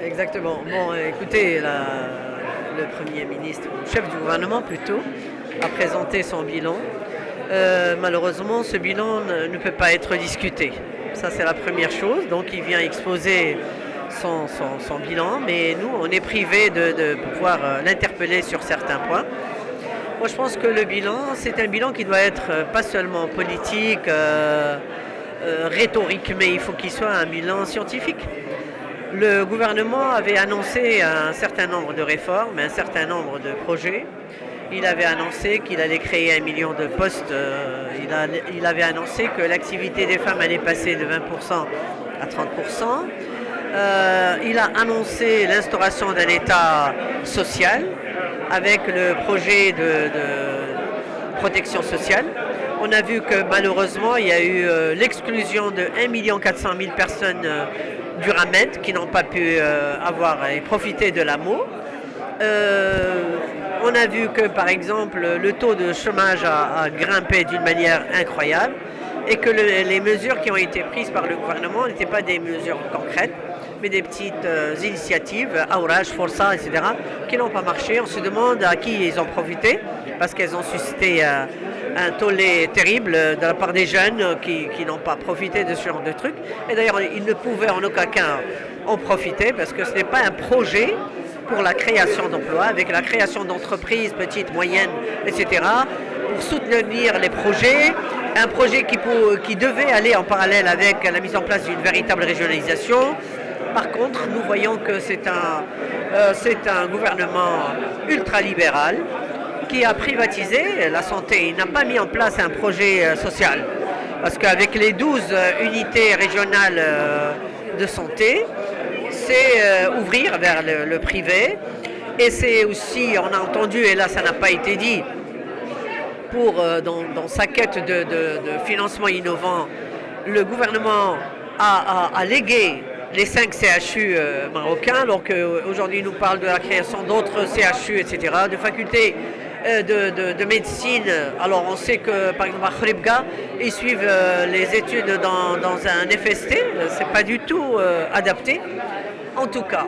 exactement. Bon, écoutez, le Premier ministre, ou le chef du gouvernement plutôt, a présenté son bilan. Malheureusement, ce bilan ne peut pas être discuté. Ça, c'est la première chose. Donc, il vient exposer son bilan, mais nous, on est privés de pouvoir l'interpeller sur certains points. Moi, je pense que le bilan, c'est un bilan qui doit être pas seulement politique, rhétorique, mais il faut qu'il soit un bilan scientifique. Le gouvernement avait annoncé un certain nombre de réformes, un certain nombre de projets. Il avait annoncé qu'il allait créer 1 million de postes. Il avait annoncé que l'activité des femmes allait passer de 20% à 30%. Il a annoncé l'instauration d'un État social avec le projet de protection sociale. On a vu que malheureusement, il y a eu l'exclusion de 1 400 000 personnes du RAMED qui n'ont pas pu avoir et profiter de l'AMO. On a vu que par exemple le taux de chômage a grimpé d'une manière incroyable et que les mesures qui ont été prises par le gouvernement n'étaient pas des mesures concrètes, mais des petites initiatives, Aouraj, Força, etc., qui n'ont pas marché. On se demande à qui ils ont profité, parce qu'elles ont suscité un tollé terrible de la part des jeunes qui n'ont pas profité de ce genre de trucs. Et d'ailleurs, ils ne pouvaient en aucun cas en profiter, parce que ce n'est pas un projet pour la création d'emplois, avec la création d'entreprises petites, moyennes, etc., pour soutenir les projets, un projet qui devait aller en parallèle avec la mise en place d'une véritable régionalisation. Par contre, nous voyons que c'est un gouvernement ultralibéral qui a privatisé la santé. Il n'a pas mis en place un projet social. Parce qu'avec les 12 unités régionales de santé, c'est ouvrir vers le privé. Et c'est aussi, on a entendu, et là ça n'a pas été dit, dans sa quête de financement innovant, le gouvernement a légué les 5 CHU marocains. Donc aujourd'hui, il nous parle de la création d'autres CHU, etc., de facultés de médecine. Alors on sait que par exemple à Khribga, ils suivent les études dans un FST, c'est pas du tout adapté. En tout cas,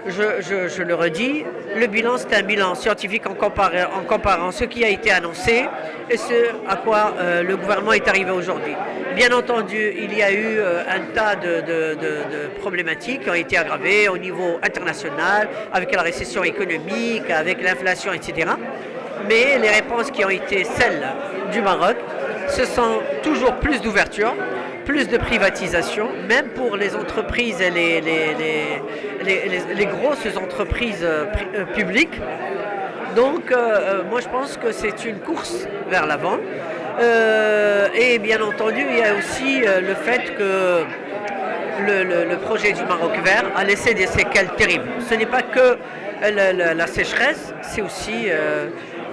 je le redis, le bilan c'est un bilan scientifique en comparant ce qui a été annoncé et ce à quoi le gouvernement est arrivé aujourd'hui. Bien entendu, il y a eu un tas de problématiques qui ont été aggravées au niveau international, avec la récession économique, avec l'inflation, etc. Mais les réponses qui ont été celles du Maroc, ce sont toujours plus d'ouverture, plus de privatisation, même pour les entreprises et les grosses entreprises publiques. Donc, moi je pense que c'est une course vers l'avant. Et bien entendu, il y a aussi le fait que le projet du Maroc vert a laissé des séquelles terribles. Ce n'est pas que la sécheresse, c'est aussi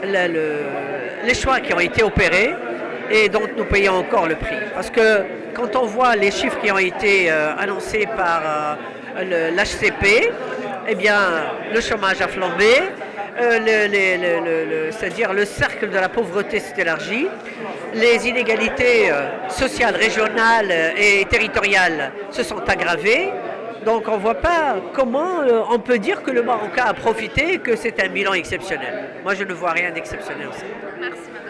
les choix qui ont été opérés et dont nous payons encore le prix. Parce que quand on voit les chiffres qui ont été annoncés par l'HCP, eh bien, le chômage a flambé, c'est-à-dire le cercle de la pauvreté s'est élargi, les inégalités sociales, régionales et territoriales se sont aggravées. Donc on ne voit pas comment on peut dire que le Marocain a profité et que c'est un bilan exceptionnel. Moi je ne vois rien d'exceptionnel. Merci, madame.